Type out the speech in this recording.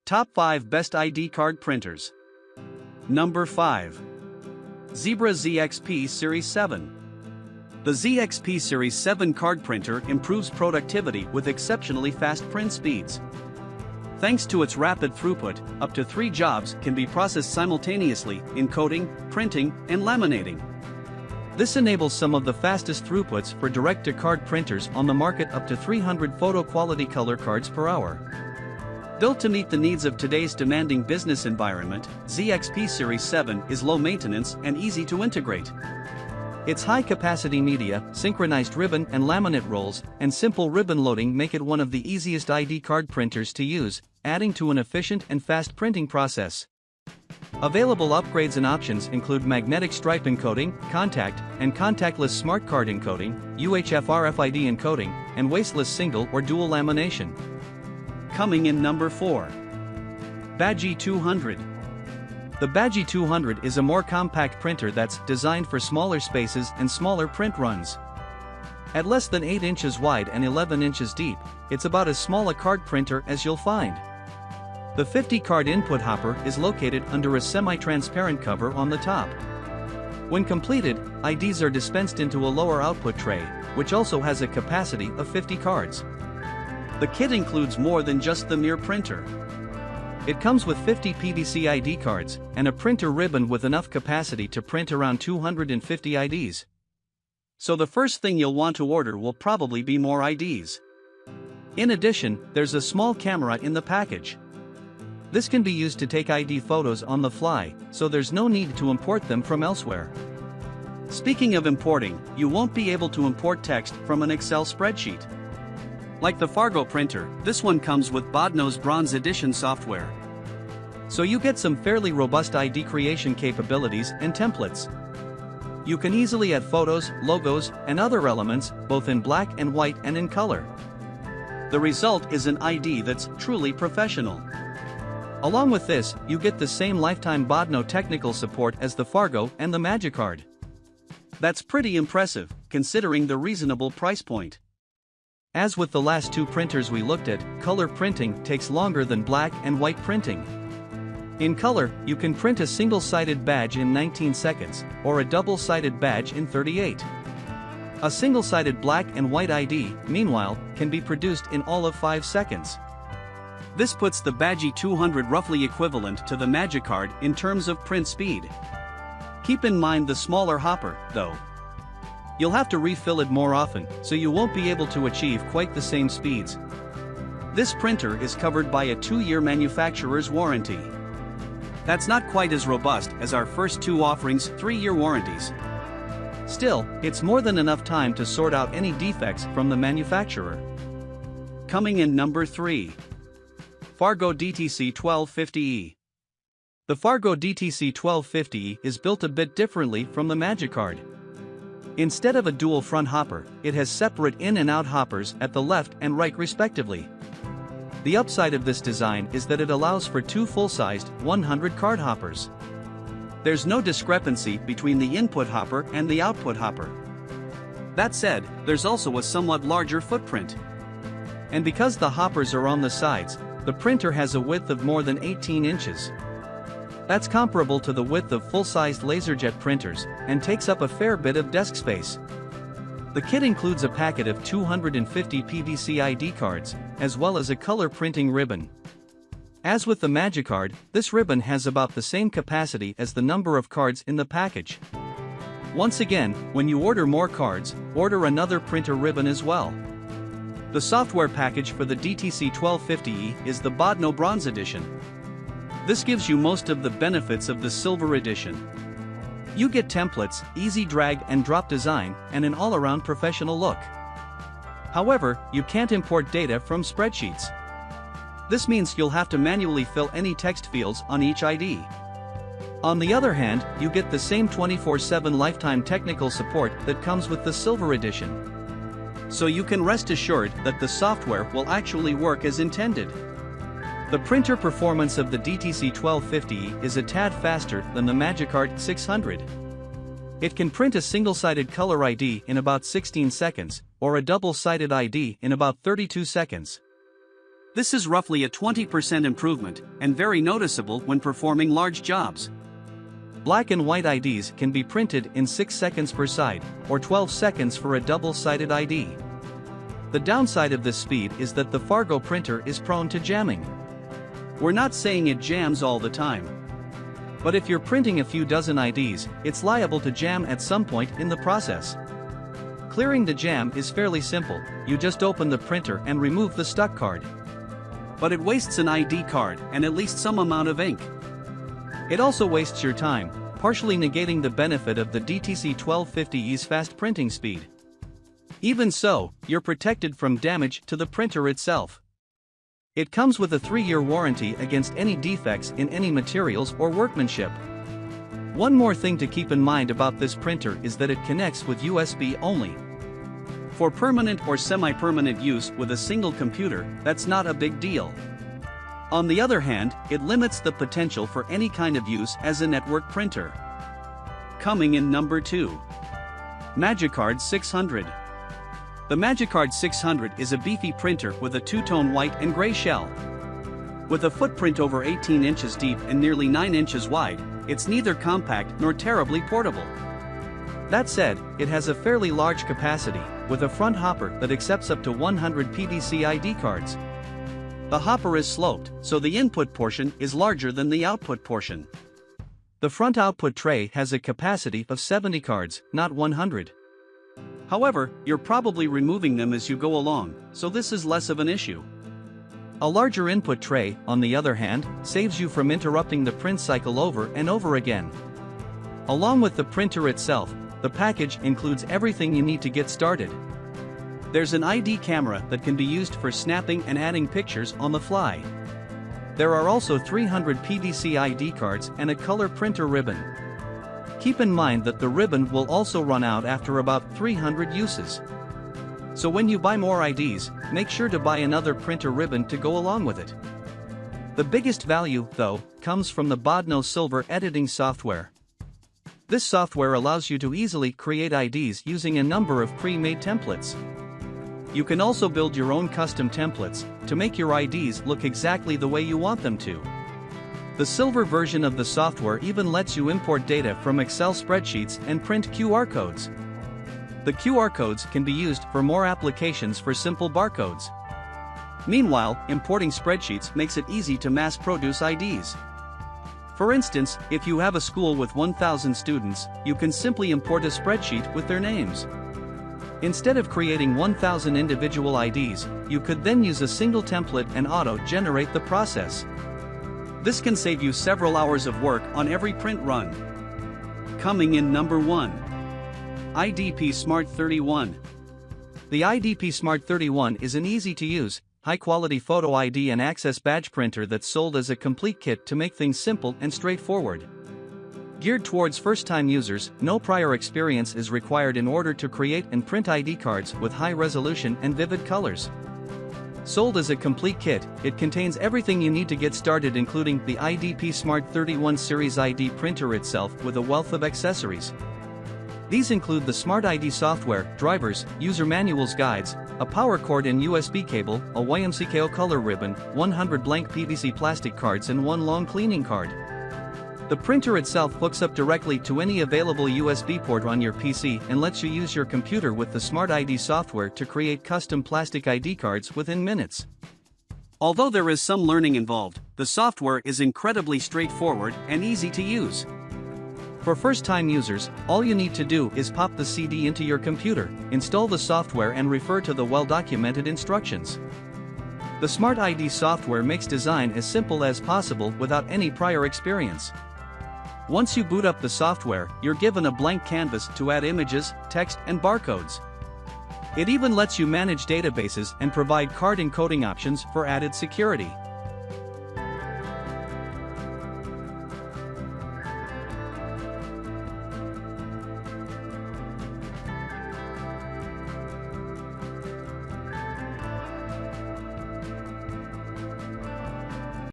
Top 5 Best ID Card Printers. Number 5. Zebra ZXP Series 7. The ZXP Series 7 card printer improves productivity with exceptionally fast print speeds. Thanks to its rapid throughput, up to 3 jobs can be processed simultaneously, encoding, printing, and laminating. This enables some of the fastest throughputs for direct-to-card printers on the market, up to 300 photo-quality color cards per hour. Built to meet the needs of today's demanding business environment, ZXP Series 7 is low maintenance and easy to integrate. Its high-capacity media, synchronized ribbon and laminate rolls, and simple ribbon loading make it one of the easiest ID card printers to use, adding to an efficient and fast printing process. Available upgrades and options include magnetic stripe encoding, contact and contactless smart card encoding, UHF RFID encoding, and wasteless single or dual lamination. Coming in number 4. Badgie 200. The Badgie 200 is a more compact printer that's designed for smaller spaces and smaller print runs. At less than 8 inches wide and 11 inches deep, it's about as small a card printer as you'll find. The 50-card input hopper is located under a semi-transparent cover on the top. When completed, IDs are dispensed into a lower output tray, which also has a capacity of 50 cards. The kit includes more than just the mere printer. It comes with 50 PVC ID cards and a printer ribbon with enough capacity to print around 250 IDs. So the first thing you'll want to order will probably be more IDs. In addition, there's a small camera in the package. This can be used to take ID photos on the fly, so there's no need to import them from elsewhere. Speaking of importing, you won't be able to import text from an Excel spreadsheet. Like the Fargo printer, this one comes with Bodno's Bronze Edition software. So you get some fairly robust ID creation capabilities and templates. You can easily add photos, logos, and other elements, both in black and white and in color. The result is an ID that's truly professional. Along with this, you get the same lifetime Bodno technical support as the Fargo and the Magicard. That's pretty impressive, considering the reasonable price point. As with the last 2 printers we looked at, color printing takes longer than black and white printing. In color, you can print a single-sided badge in 19 seconds, or a double-sided badge in 38. A single-sided black and white ID, meanwhile, can be produced in all of 5 seconds. This puts the Badgie 200 roughly equivalent to the Magicard in terms of print speed. Keep in mind the smaller hopper, though. You'll have to refill it more often, so you won't be able to achieve quite the same speeds. This printer is covered by a 2-year manufacturer's warranty. That's not quite as robust as our first 2 offerings' 3-year warranties. Still, it's more than enough time to sort out any defects from the manufacturer. Coming in number 3. Fargo DTC1250e. The Fargo DTC1250e is built a bit differently from the Magicard. Instead of a dual front hopper, it has separate in and out hoppers at the left and right respectively. The upside of this design is that it allows for 2 full-sized, 100-card hoppers. There's no discrepancy between the input hopper and the output hopper. That said, there's also a somewhat larger footprint. And because the hoppers are on the sides, the printer has a width of more than 18 inches. That's comparable to the width of full-sized laserjet printers, and takes up a fair bit of desk space. The kit includes a packet of 250 PVC ID cards, as well as a color printing ribbon. As with the Magicard, this ribbon has about the same capacity as the number of cards in the package. Once again, when you order more cards, order another printer ribbon as well. The software package for the DTC1250e is the Bodno Bronze Edition. This gives you most of the benefits of the Silver Edition. You get templates, easy drag and drop design, and an all-around professional look. However, you can't import data from spreadsheets. This means you'll have to manually fill any text fields on each ID. On the other hand, you get the same 24/7 lifetime technical support that comes with the Silver Edition. So you can rest assured that the software will actually work as intended. The printer performance of the DTC1250e is a tad faster than the Magicard 600. It can print a single-sided color ID in about 16 seconds, or a double-sided ID in about 32 seconds. This is roughly a 20% improvement, and very noticeable when performing large jobs. Black and white IDs can be printed in 6 seconds per side, or 12 seconds for a double-sided ID. The downside of this speed is that the Fargo printer is prone to jamming. We're not saying it jams all the time. But if you're printing a few dozen IDs, it's liable to jam at some point in the process. Clearing the jam is fairly simple, you just open the printer and remove the stuck card. But it wastes an ID card and at least some amount of ink. It also wastes your time, partially negating the benefit of the DTC1250e's fast printing speed. Even so, you're protected from damage to the printer itself. It comes with a 3-year warranty against any defects in any materials or workmanship. One more thing to keep in mind about this printer is that it connects with USB only. For permanent or semi-permanent use with a single computer, that's not a big deal. On the other hand, it limits the potential for any kind of use as a network printer. Coming in number 2. Magicard 600. The Magicard 600 is a beefy printer with a two-tone white and gray shell. With a footprint over 18 inches deep and nearly 9 inches wide, it's neither compact nor terribly portable. That said, it has a fairly large capacity, with a front hopper that accepts up to 100 PVC ID cards. The hopper is sloped, so the input portion is larger than the output portion. The front output tray has a capacity of 70 cards, not 100. However, you're probably removing them as you go along, so this is less of an issue. A larger input tray, on the other hand, saves you from interrupting the print cycle over and over again. Along with the printer itself, the package includes everything you need to get started. There's an ID camera that can be used for snapping and adding pictures on the fly. There are also 300 PVC ID cards and a color printer ribbon. Keep in mind that the ribbon will also run out after about 300 uses. So when you buy more IDs, make sure to buy another printer ribbon to go along with it. The biggest value, though, comes from the Bodno Silver editing software. This software allows you to easily create IDs using a number of pre-made templates. You can also build your own custom templates to make your IDs look exactly the way you want them to. The Silver version of the software even lets you import data from Excel spreadsheets and print QR codes. The QR codes can be used for more applications for simple barcodes. Meanwhile, importing spreadsheets makes it easy to mass-produce IDs. For instance, if you have a school with 1,000 students, you can simply import a spreadsheet with their names. Instead of creating 1,000 individual IDs, you could then use a single template and auto-generate the process. This can save you several hours of work on every print run. Coming in number 1. IDP Smart 31. The IDP Smart 31 is an easy-to-use, high-quality photo ID and access badge printer that's sold as a complete kit to make things simple and straightforward. Geared towards first-time users, no prior experience is required in order to create and print ID cards with high resolution and vivid colors. Sold as a complete kit, it contains everything you need to get started, including the IDP Smart 31 Series ID printer itself with a wealth of accessories. These include the Smart ID software, drivers, user manuals, guides, a power cord and USB cable, a YMCKO color ribbon, 100 blank PVC plastic cards and one long cleaning card. The printer itself hooks up directly to any available USB port on your PC and lets you use your computer with the Smart ID software to create custom plastic ID cards within minutes. Although there is some learning involved, the software is incredibly straightforward and easy to use. For first-time users, all you need to do is pop the CD into your computer, install the software and refer to the well-documented instructions. The Smart ID software makes design as simple as possible without any prior experience. Once you boot up the software, you're given a blank canvas to add images, text, and barcodes. It even lets you manage databases and provide card encoding options for added security.